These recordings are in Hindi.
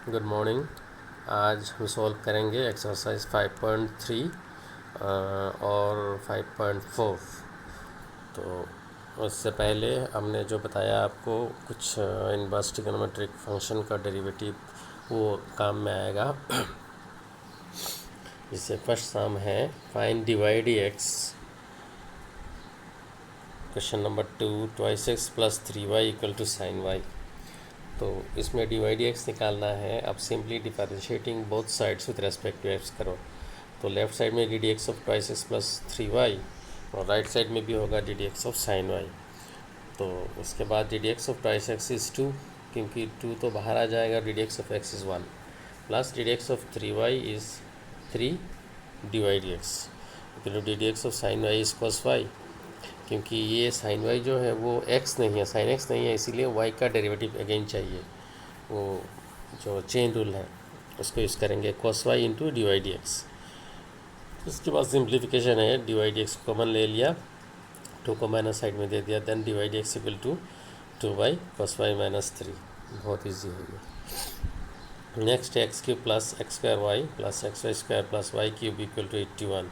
Good morning. आज हम सॉल्व करेंगे एक्सरसाइज 5.3 और 5.4। तो उससे पहले हमने जो बताया आपको कुछ इनवर्स ट्रिग्नोमेट्रिक फंक्शन का डेरिवेटिव वो काम में आएगा। जिससे फर्स्ट सम है find divide x, question number 2, twice x plus 3y equal to sine y. तो इसमें डिवाइड एक्स निकालना है। अब simply differentiating both sides with respect to x करो। तो लेफ्ट साइड में d d x of twice x plus 3y और राइट साइड में भी होगा d d x of sine y. तो उसके बाद d d x of twice x is 2, क्योंकि 2 तो बाहर आ जाएगा। D d x of x is 1 plus d d x of 3y is 3 divide x. तो d d x of sine y is cos y, क्योंकि ये साइन वाई जो है वो एक्स नहीं है, साइन एक्स नहीं है, इसीलिए वाई का डेरिवेटिव अगेन चाहिए। वो जो चेन रूल है उसको यूज़ करेंगे, cos y into d y d x. उसके बाद सिंप्लीफिकेशन है, d y d x common ले लिया, 2 को माइनस साइड में दे दिया, then d y d x equal to 2 by cos y minus 3। बहुत ईजी है ये। Next x cube plus x square y plus x y square plus y cube equal to 81।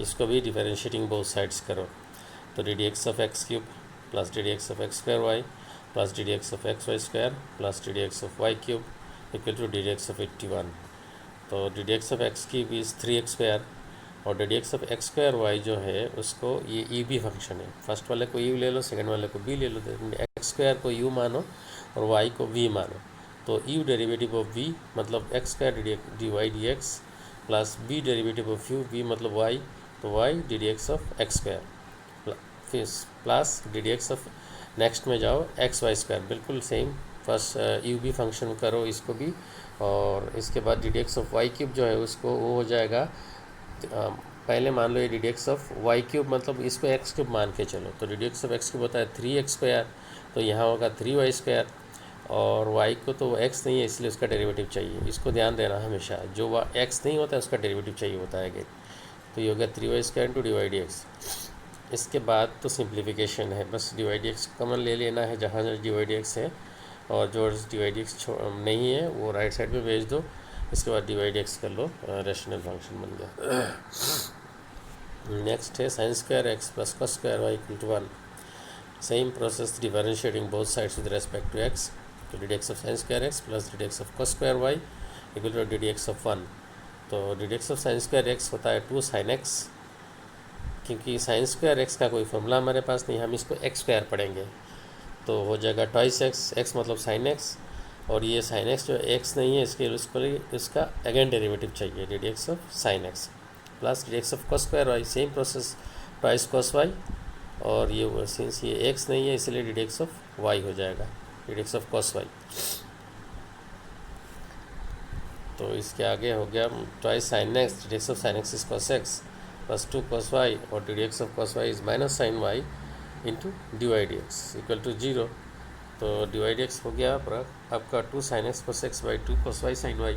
इसको भी डिफरेंशिएटिंग बोथ साइड्स करो। तो d d x of x cube plus d d x of x square y plus d d x of x y square plus d d x of y cube equal to d d x of 81। तो d d x of x cube is 3x square और d d x of x square y जो है उसको ये ई बी फंक्शन है। फर्स्ट वाले को यू ले लो, सेकंड वाले को बी ले लो। एक्स स्क्वायर को यू मानो और वाई को वी मानो। तो यू डेरिवेटिव ऑफ वी मतलब x square d y d x plus v derivative of u v मतलब वाई, तो y d d x of x square फिर plus d d x of next में जाओ एक्स वाई स्क्वायर, बिल्कुल same. First u v function करो इसको भी, और इसके बाद d d x of y cube जो है उसको वो हो जाएगा। पहले मान लो ये d d x of y cube मतलब इसको एक्स क्यूब मान के चलो। तो d d x of x cube होता है 3x स्क्वायर, तो यहाँ होगा 3y स्क्वायर, और y को तो x नहीं है इसलिए उसका डेरिवेटिव चाहिए। इसको ध्यान देना हमेशा, जो x नहीं होता है उसका डेरिवेटिव चाहिए होता है। तो ये हो गया 3y square to d y d x. इसके बाद तो सिंप्लीफिकेशन है, बस d y d x common ले लेना है जहाँ डी वाई डी एक्स है, और जो डी वाई डी एक्स नहीं है वो राइट साइड में भेज दो। इसके बाद डी वाई डी एक्स कर लो, रेशनल फंक्शन बन गया। नेक्स्ट है sine square x plus cos square y equal to 1। Same process differentiating both sides with respect to x. तो d d x of sine square x plus d d x of cos square y equal to d d x of 1। तो d d x of sine square x होता है 2 साइन एक्स, क्योंकि साइन स्क्वायर एक्स का कोई फॉर्मूला हमारे पास नहीं, हम इसको एक्स स्क्वायर पढ़ेंगे। तो हो जाएगा ट्वाइस एक्स, एक्स मतलब साइन एक्स, और ये साइन एक्स जो एक्स नहीं है इसके उसको इसका अगेन डेरिवेटिव चाहिए, d d x of sine x plus d d x of cos square y, same process twice cos y, और ये सिंस ये एक्स नहीं है इसलिए d d x of y हो जाएगा, d d x of cos y. तो इसके आगे हो गया twice sine x, d d x of sine x is cos x plus 2 cos y, और d d x of cos y is minus sine y into d y d x equal to 0। तो डी वाई डी एक्स हो गया आपका 2 sine x cos x by 2 cos y sine y.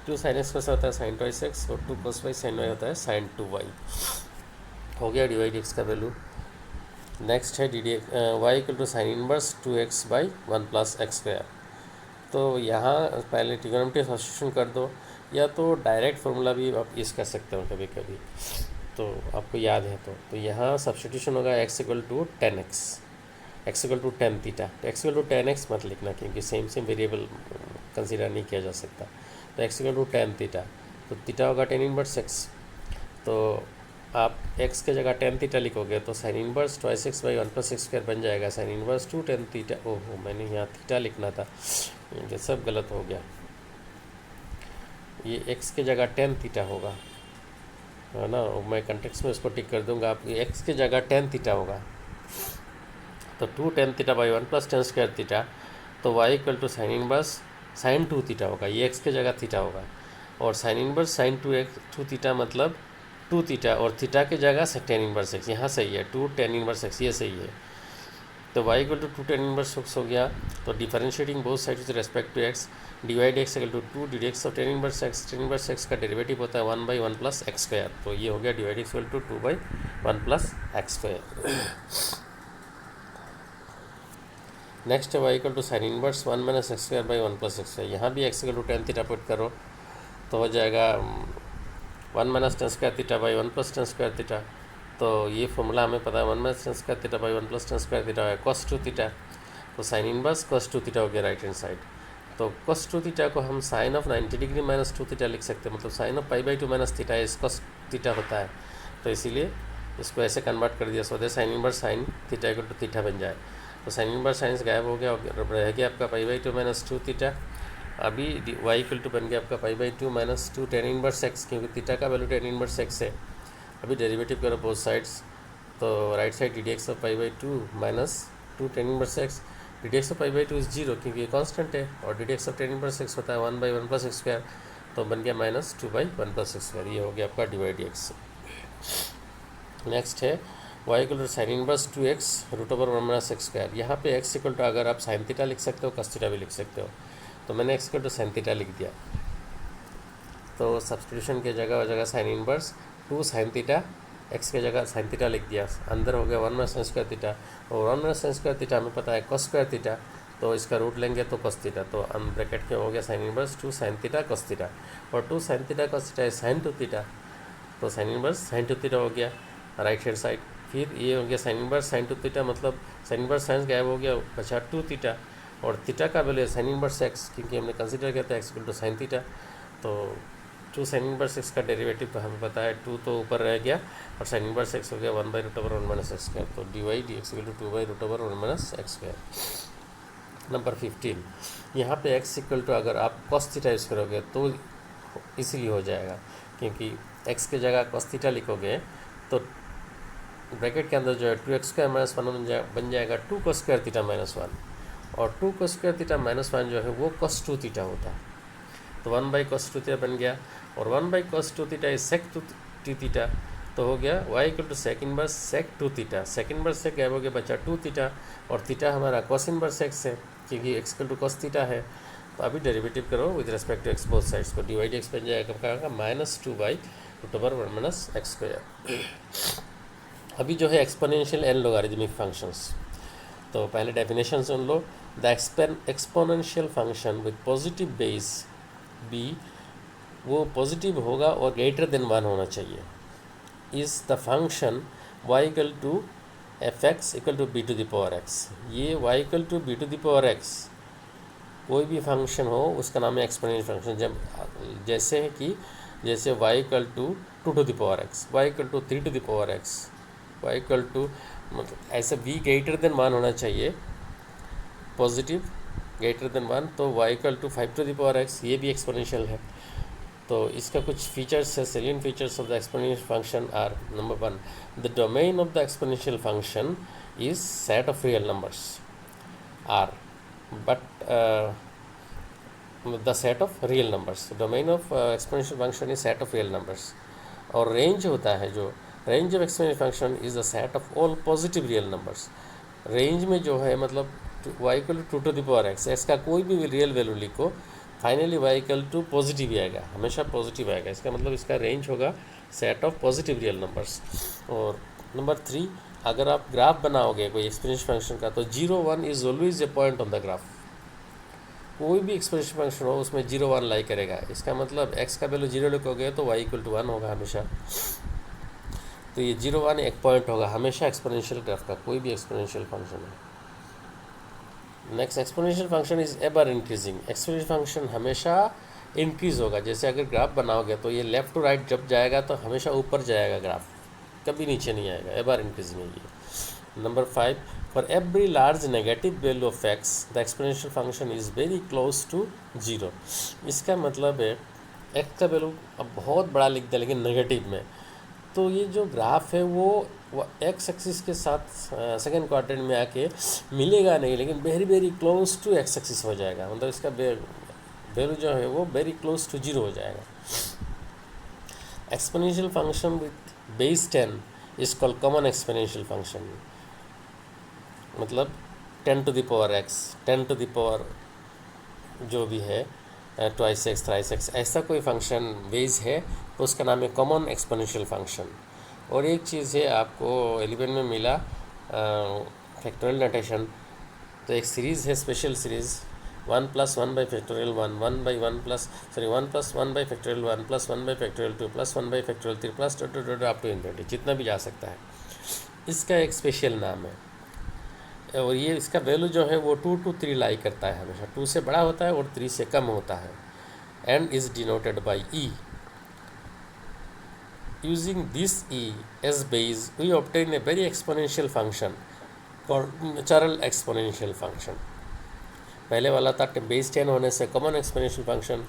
2 sine x cos होता है साइन ट्वाइस एक्स और 2 cos वाई साइन वाई होता है साइन 2 वाई। हो गया डी वाई डी एक्स का वैल्यू। नेक्स्ट है d d y equal to sine inverse 2x by 1 plus x square. तो यहाँ पहले ट्रिग्नोमेट्री सब्स्टिट्यूशन कर दो, या तो डायरेक्ट फार्मूला भी आप यूज़ कर सकते हो कभी कभी, तो आपको याद है। तो यहाँ सब्स्टिट्यूशन होगा x equal to 10x, x equal to 10 theta. तो x इक्वल टू 10x मत लिखना क्योंकि सेम वेरिएबल कंसीडर नहीं किया जा सकता। तो x इक्वल टू 10 थीटा, तो थीटा होगा 10 इनवर्स x। तो आप x के जगह 10 थीटा लिखोगे तो sine inverse twice x by 1 plus x square बन जाएगा, साइन इनवर्स टू 10 थीटा। ओहो, मैंने यहाँ थीटा लिखना था, ये सब गलत हो गया। ये x के जगह 10 थीटा होगा, है ना। मैं कंटेक्स्ट में इसको टिक कर दूंगा, आप x के जगह 10 थीटा होगा। तो 2 10 theta by 1 plus 10 square theta, तो y equal to sine inverse sine 2 theta होगा, ये x के जगह थीटा होगा। और साइन इनवर्स साइन 2 थीटा मतलब 2 थीटा, और थीटा के जगह से 10 इनवर्स एक्स, यहाँ सही है 2 10 इनवर्स एक्स, ये सही है। तो y equal to 2 10 inverse x हो गया। तो differentiating both side with respect to x, d y d x equal to 2 d d x of 10 inverse x, 10 inverse x का डेरिवेटिव होता है 1 बाई 1 प्लस एक्स स्क्वायर। तो ये हो गया d y d x equal to 2 by 1 plus x square. Next है y equal to sine inverse 1 minus x square by 1 plus x square. यहाँ भी x equal to tan theta put करो तो हो जाएगा 1 minus tan square theta by 1 plus tan square theta. तो ये फॉर्मूला हमें पता है 1 minus tan square theta by 1 plus tan square theta है cos 2 थीटा। तो साइन इनवर्स cos 2 थीटा हो गया राइट हैंड साइड। तो cos 2 थीटा को हम sine of 90 degree minus 2 theta लिख सकते हैं, मतलब sine of pi by 2 minus theta is cos theta होता है। तो इसीलिए इसको ऐसे कन्वर्ट कर दिया so that sine inverse sine theta equal to theta बन जाए। तो साइन इनवर्स साइंस गायब हो गया और रह गया आपका पाई बाई 2 माइनस 2 थीटा। अभी y इक्वल टू बन गया आपका पाई by 2 minus 2 tan inverse x, क्योंकि थीटा का वैल्यू टेन इनवर्स एक्स है। अभी डेरिवेटिव करो बोथ साइड्स, तो right side D d x of pi by 2 minus 2 tan inverse x, d d x of pi by 2 is zero क्योंकि ये कॉन्स्टेंट है, और d d x of tan inverse x होता है 1 बाई 1 प्लस एक्स स्क्वायर। तो बन गया minus 2 by 1 plus x square. ये हो गया आपका डिवाइड एक्स। नेक्स्ट है y equal to sine inverse 2x root over 1 minus x square. यहाँ पे x इक्वल टू अगर आप साइन थीटा लिख सकते हो cos थीटा भी लिख सकते हो, तो मैंने x equal to sine theta लिख दिया। तो सब्सटीट्यूशन के जगह sine inverse 2 sine theta, x के जगह साइन थीटा लिख दिया, अंदर हो गया 1 माइनस साइन स्क्वायर थीटा, और 1 माइनस साइन स्क्वायर थीटा हमें पता है cos स्क्वायर थीटा, तो इसका रूट लेंगे तो cos थीटा। तो हम ब्रैकेट के हो गया sign inverse 2 sine theta cos theta, और 2 साइन थीटा cos थीटा है साइन 2 थीटा, तो साइन इनवर्स साइन 2 थीटा हो गया राइट हैंड साइड। फिर ये हो गया साइन इनवर्स साइन 2 थीटा, मतलब साइन इनवर्स साइन गायब हो गया, बचा 2 थीटा, और थीटा का वैल्यू साइन इनवर्स एक्स, क्योंकि हमने कंसीडर किया था x equal to sine theta. तो 2 साइन इनवर्स एक्स का डेरिवेटिव तो हमें पता है 2 तो ऊपर रह गया, और साइन इनवर्स एक्स हो गया 1 by root over 1 minus x square. तो d y d x equal to 2 by root over 1 minus x square. Number 15, यहाँ पे एक्स इक्वल टू अगर आप cos थीटा यूज़ करोगे तो इसीलिए हो जाएगा, क्योंकि x के जगह cos थीटा लिखोगे तो ब्रैकेट के अंदर जो है 2x स्क्वायर माइनस 1 बन जाएगा 2 cos स्क्वायर थीटा माइनस 1, और 2 cos स्क्वायर थीटा माइनस 1 जो है वो cos 2 थीटा होता है। तो 1 बाई cos 2 थीटा बन गया, और 1 by cos 2 theta is sec 2 theta. तो हो गया y equal to sec inverse sec 2 theta, sec inverse sec गायब हो गया, बचा 2 थीटा, और थीटा हमारा cos इनवर्स x है क्योंकि x equal to cos theta है। तो अभी डेरिवेटिव करो with respect to x both sides को, डी वाई डी एक्स बन जाएगा कहाँ minus 2 by root over 1 minus x square. अभी जो है एक्सपोनेंशियल एंड लोगारिथमिक फंक्शंस, तो पहले डेफिनेशन सुन लो। The exponential function with positive base b, वो पॉजिटिव होगा और ग्रेटर देन 1 होना चाहिए, is the function y equal to F x equal to b to the power x. ये y equal to b to the power x कोई भी फंक्शन हो उसका नाम है एक्सपोनेंशियल फंक्शन। जब जैसे है कि जैसे y equal to 2 to the power x, y equal to 3 to the power x, y equal to, मतलब ऐसे b ग्रेटर देन 1 होना चाहिए, पॉजिटिव ग्रेटर देन 1। तो y equal to 5 to the power x, ये भी एक्सपोनेंशियल है। तो इसका कुछ फीचर्स है, salient features of the exponential function are, number 1, the domain of the exponential function is set of real numbers R, but the set of real numbers, domain of exponential function is set of real numbers। और range होता है, जो range of exponential function is the set of all positive real numbers। range में जो है मतलब y equal to 2 to the power x, x का कोई भी रियल वैल्यू लिखो, finally y equal to positive ही आएगा, हमेशा पॉजिटिव आएगा। इसका मतलब इसका रेंज होगा set of positive real numbers. और नंबर 3, अगर आप ग्राफ बनाओगे कोई एक्सपोनेंशियल फंक्शन का, तो 0 1 is always a point on the graph. कोई भी एक्सपोनेंशियल फंक्शन हो उसमें 0 1 लाई करेगा, इसका मतलब x का वैल्यू 0 लिखोगे तो y इक्वल टू 1 होगा हमेशा। तो ये 0 1 एक पॉइंट होगा हमेशा एक्सपोनेंशियल ग्राफ का, कोई भी एक्सपोनेंशियल फंक्शन है। Next, exponential function is ever increasing. Exponential function हमेशा इंक्रीज होगा, जैसे अगर ग्राफ बनाओगे तो ये लेफ्ट टू राइट जब जाएगा तो हमेशा ऊपर जाएगा ग्राफ, कभी नीचे नहीं आएगा, एवर इंक्रीजिंग है ये। Number 5, for every large negative value of x the exponential function is very close to 0। इसका मतलब है एक्स का वैल्यू अब बहुत बड़ा लिख दिया लेकिन नेगेटिव में, तो ये जो ग्राफ है वो एक्स एक्सिस के साथ सेकेंड क्वाड्रेंट में आके मिलेगा नहीं, लेकिन very very close to x axis हो जाएगा, मतलब इसका वैल्यू जो है वो वेरी क्लोज टू 0 हो जाएगा। Exponential function with base 10 is called common exponential function, मतलब 10 to the power x, 10 to the power जो भी है ट्वाइस एक्स थ्राइस एक्स, ऐसा कोई फंक्शन बेस है तो उसका नाम है कॉमन एक्सपोनेंशियल फंक्शन। और एक चीज़ है आपको 11 में मिला फैक्टोरियल नोटेशन, तो एक सीरीज़ है, special series 1 + 1 by factorial 1, 1 by 1 plus 1 + 1 by factorial 1 + 1 by factorial 2 + 1 by factorial 3 plus up to infinity, जितना भी जा सकता है। इसका एक स्पेशल नाम है और ये इसका वैल्यू जो है वो 2 to 3 लाई करता है, हमेशा 2 से बड़ा होता है और 3 से कम होता है। And is denoted by E. Using this e as base, we obtain a very exponential function called natural exponential function. पहले वाला था बेस 10 होने से कॉमन एक्सपोनेंशियल फंक्शन,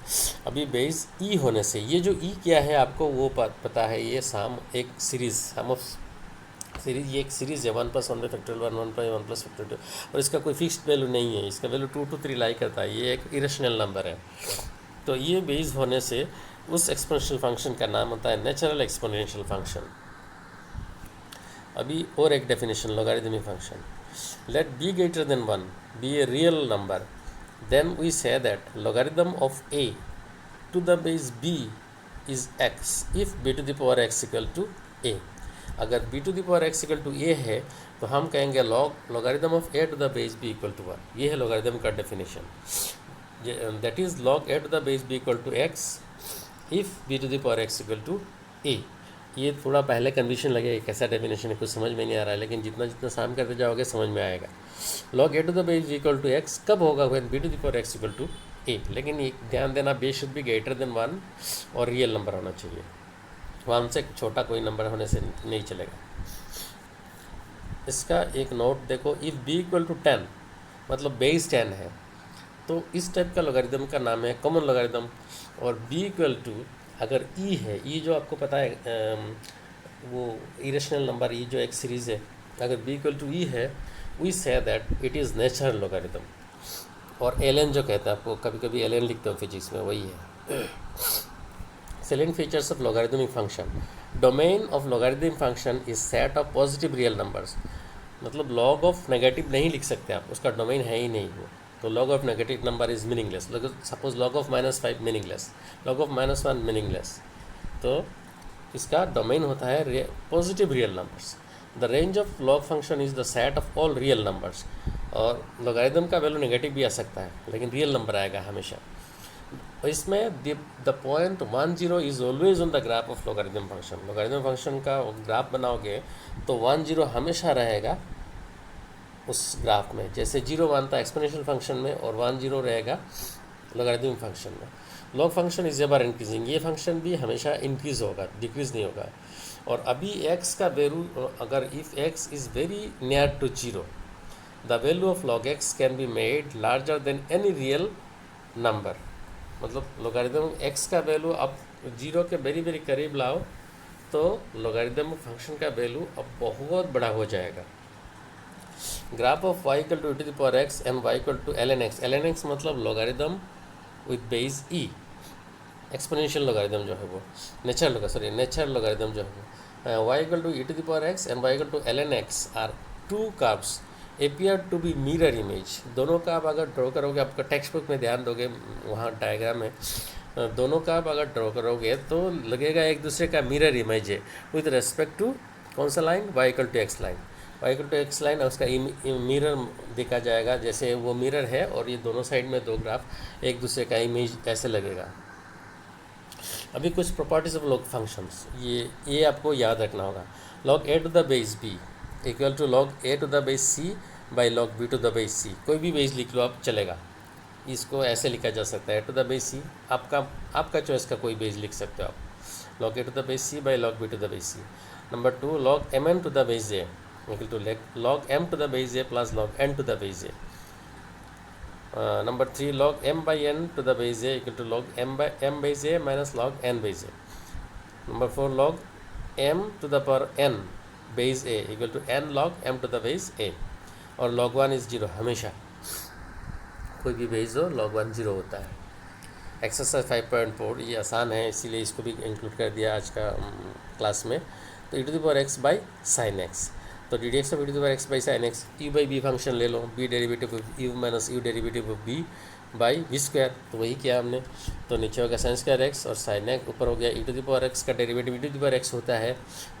अभी बेस e होने से। ये जो e क्या है आपको वो पता है, ये साम एक सीरीज़, सम ऑफ सीरीज, ये एक सीरीज़ है 1 + 1 by factorial 1, 1 by 1 plus factorial 2, और इसका कोई फिक्स्ड वैल्यू नहीं है, इसका वैल्यू 2 to 3 लाई करता है। ये एक इरेशनल नंबर है। तो ये बेस होने से उस एक्सपोनेंशियल फंक्शन का नाम होता है नेचुरल एक्सपोनेंशियल फंक्शन। अभी और एक definition, logarithmic function. Let b greater than 1 be a real number, then we say that logarithm of a to the base b is x if b to the power x equal to a। अगर b to the power x equal to a है तो हम कहेंगे logarithm of a to the base b equal to 1। ये है logarithm का definition, that is log a to the base b equal to x if b to the power x equal to a। ये थोड़ा पहले कंडीशन लगेगा, कैसा डेफिनेशन है कुछ समझ में नहीं आ रहा है, लेकिन जितना जितना साम करते जाओगे समझ में आएगा। log a to the base b equal to x कब होगा, when b to the power x equal to a। लेकिन ये ध्यान देना, base should be greater than 1 और रियल नंबर होना चाहिए, 1 से छोटा कोई नंबर होने से नहीं चलेगा। इसका एक नोट देखो, इफ़ b equal to 10 मतलब बेस 10 है, तो इस टाइप का लॉगरिथम का नाम है कॉमन लॉगरिथम। और b इक्वल टू अगर e है, e जो आपको पता है वो इरेशनल नंबर, e जो एक सीरीज़ है, अगर b इक्वल टू e है, we say that it is natural logarithm. और ln जो कहता है, आपको कभी कभी ln लिखते हो फिजिक्स में, वही है। Salient features of logarithmic function. Domain of logarithmic function is set of positive real numbers. मतलब लॉग ऑफ नेगेटिव नहीं लिख सकते आप, उसका डोमेन है ही नहीं वो, तो log of negative number is meaningless। Suppose log of -5 meaningless, log of -1 meaningless. तो इसका डोमेन होता है positive real numbers. The range of log function is the set of all real numbers. और लॉगरिथम का वैल्यू नेगेटिव भी आ सकता है, लेकिन रियल नंबर आएगा हमेशा। इसमें the point 10 is always on the graph of logarithm function. Logarithm function का ग्राफ बनाओगे तो 10 हमेशा रहेगा उस ग्राफ में, जैसे 0 1 था एक्सपोनेंशियल फंक्शन में और 10 रहेगा लॉगरिथमिक फंक्शन में। Log function is ever increasing, ये फंक्शन भी हमेशा इंक्रीज होगा, डिक्रीज नहीं होगा। और अभी x का वैल्यू, अगर if x is very near to 0, the value of log x can be made larger than any real number. मतलब लॉगरिथम x का वैल्यू अब 0 के वेरी वेरी करीब लाओ तो लॉगरिथम फंक्शन का वैल्यू अब बहुत बड़ा हो जाएगा। Graph of y equal to e to the power x and y equal to ln x। ln x मतलब logarithm with base e, exponential logarithm जो है वो, नेचुरल लॉगरिथम जो है वो। y equal to e to the power x and y equal to ln x are two curves appear to be mirror image. दोनों का आप अगर ड्रॉ करोगे, आपका टेक्स्ट बुक में ध्यान दोगे, वहाँ डायग्राम है, दोनों का आप अगर ड्रॉ करोगे तो लगेगा एक दूसरे का मिरर इमेज है विद रेस्पेक्ट टू कौन सा line, y equal to x line. y equal to x line उसका मिरर देखा जाएगा, जैसे वो मिरर है और ये दोनों साइड में दो ग्राफ एक दूसरे का इमेज ऐसे लगेगा। अभी कुछ प्रॉपर्टीज ऑफ लॉग फंक्शंस, ये आपको याद रखना होगा। log a to the base b equal to log a to the base c by log b to the base c। कोई भी बेस लिख लो आप, चलेगा। इसको ऐसे लिखा जा सकता है, a to the base c, आपका चॉइस का कोई बेस लिख सकते हो आप। log a to the base c by log b to the base c। Number 2 log mn to the base a equal to log m to the base a plus log n to the base a। Number 3 log m by n to the base a equal to log m base a minus log n base a। Number 4 log m to the power n base a equal to n log m to the base a। और log 1 is 0, हमेशा कोई भी बेस हो log 1 0 होता है। एक्सरसाइज 5.4 ये आसान है, इसीलिए इसको भी इंक्लूड कर दिया आज का क्लास में। तो e to the power x by sine x, तो d d x of e to the power x by sine x, u by v function ले लो, b derivative of u minus u derivative of b by v square, तो वही किया हमने। तो नीचे हो गया साइन स्क्वायर एक्स और साइन एक्स, ऊपर हो गया e to the power x का derivative e to the power x होता है,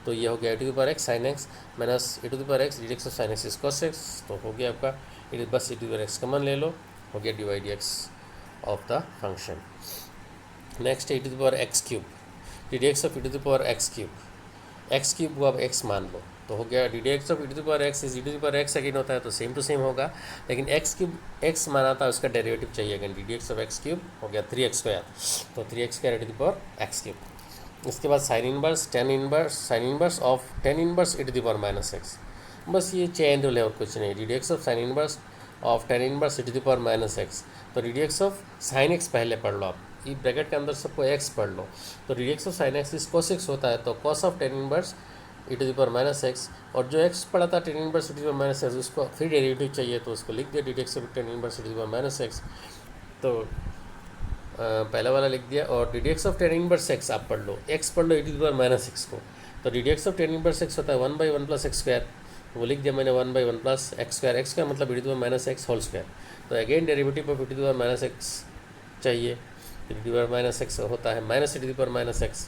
तो ये हो गया e to the power x sine x minus e to the power x d d x of sine x is cos x, तो हो गया आपका बस e to the power x common ले लो, हो गया dy dx of the function. Next e to the power x cube, d d x of e to the power x cube, x cube को अब x मान लो, तो हो गया d d x of e to the power x is e to the power x again होता है तो सेम टू सेम होगा, लेकिन x क्यूब x माना था उसका डेरिवेटिव चाहिए again, d d x of x cube हो गया 3x², तो 3x² e to the power x क्यूब। इसके बाद sine inverse tan inverse sine inverse of tan inverse e to the power -x, बस ये चेंज रूल है और कुछ नहीं। D d x of sine inverse of tan inverse e to the power -x, तो d d x of sine x पहले पढ़ लो आप, ये ब्रैकेट के अंदर सबको x पढ़ लो, तो d d x of sine x is cos x होता है, तो cos of tan inverse e to the power -x, और जो x पढ़ा था tan inverse e to the power -x उसको फिर डेरिवेटिव चाहिए तो उसको लिख दिया d d x of tan inverse e to the power -x, तो पहला वाला लिख दिया। और d d x of tan inverse x आप पढ़ लो, x पढ़ लो e to the power -x को, तो d d x of tan inverse x होता है 1/1 + x², वो लिख दिया मैंने 1/1 + x², x का मतलब e to the power -x whole square, तो again derivative of e to the power -x चाहिए, e to the power -x होता है -e to the power -x,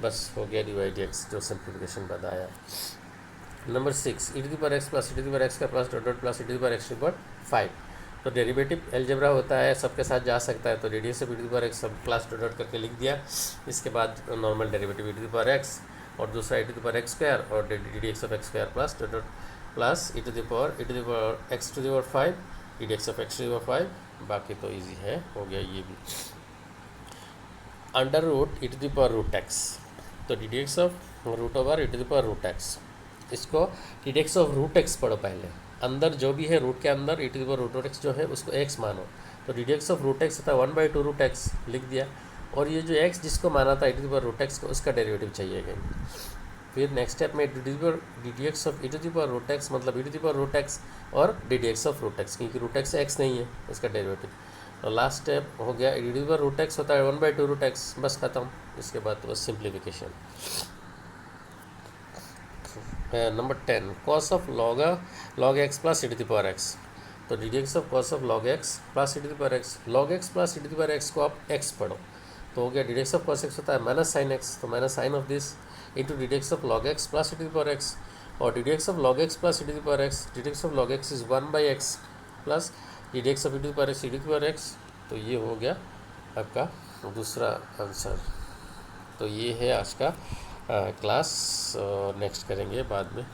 बस हो गया dy dx जो सिंप्लीफिकेशन बताया। Number 6 e to the power x plus e to the power x का plus dot dot plus e to the power x to the power 5, तो डेरिवेटिव अलजेब्रा होता है, सबके साथ जा सकता है, तो d d x of e to the power x सब क्लास डॉट डॉट करके लिख दिया। इसके बाद normal derivative e to the power x और दूसरा e to the power x² और d d x of x² plus dot dot plus e to the power x to the power 5 d d x of x to the power 5, बाकी तो ईजी है, हो गया ये भी। Under root e to the power √x, तो d d x of √e to the power √x, इसको d d x of √x पढ़ो पहले, अंदर जो भी है रूट के अंदर e to the power √x जो है उसको x मानो, तो d d x of √x होता है 1/2 √x लिख दिया, और ये जो x जिसको माना था e to the power √x को उसका डेरिवेटिव चाहिए अगेन। फिर नेक्स्ट स्टेप में d d x of e to the power √x मतलब e to the power √x और d d x of √x, क्योंकि √x x नहीं है इसका डेरिवेटिव, और लास्ट स्टेप हो गया e to the power √x होता है 1/2 √x, बस खत्म। इसके बाद तो बस simplification. Number 10 cos of log x plus e to the power x, तो d d x of cos of log x plus e to the power x, log x plus e to the power x को आप x पढ़ो, तो हो गया d d x of cos x होता है -sin x, तो minus sine of this into d d x of log x plus e to the power x, और d d x of log x plus e to the power x, d d x of log x is 1/x plus d d x of e to the power x e to the power x, तो ये हो गया आपका दूसरा आंसर। तो ये है आज का क्लास, नेक्स्ट करेंगे बाद में।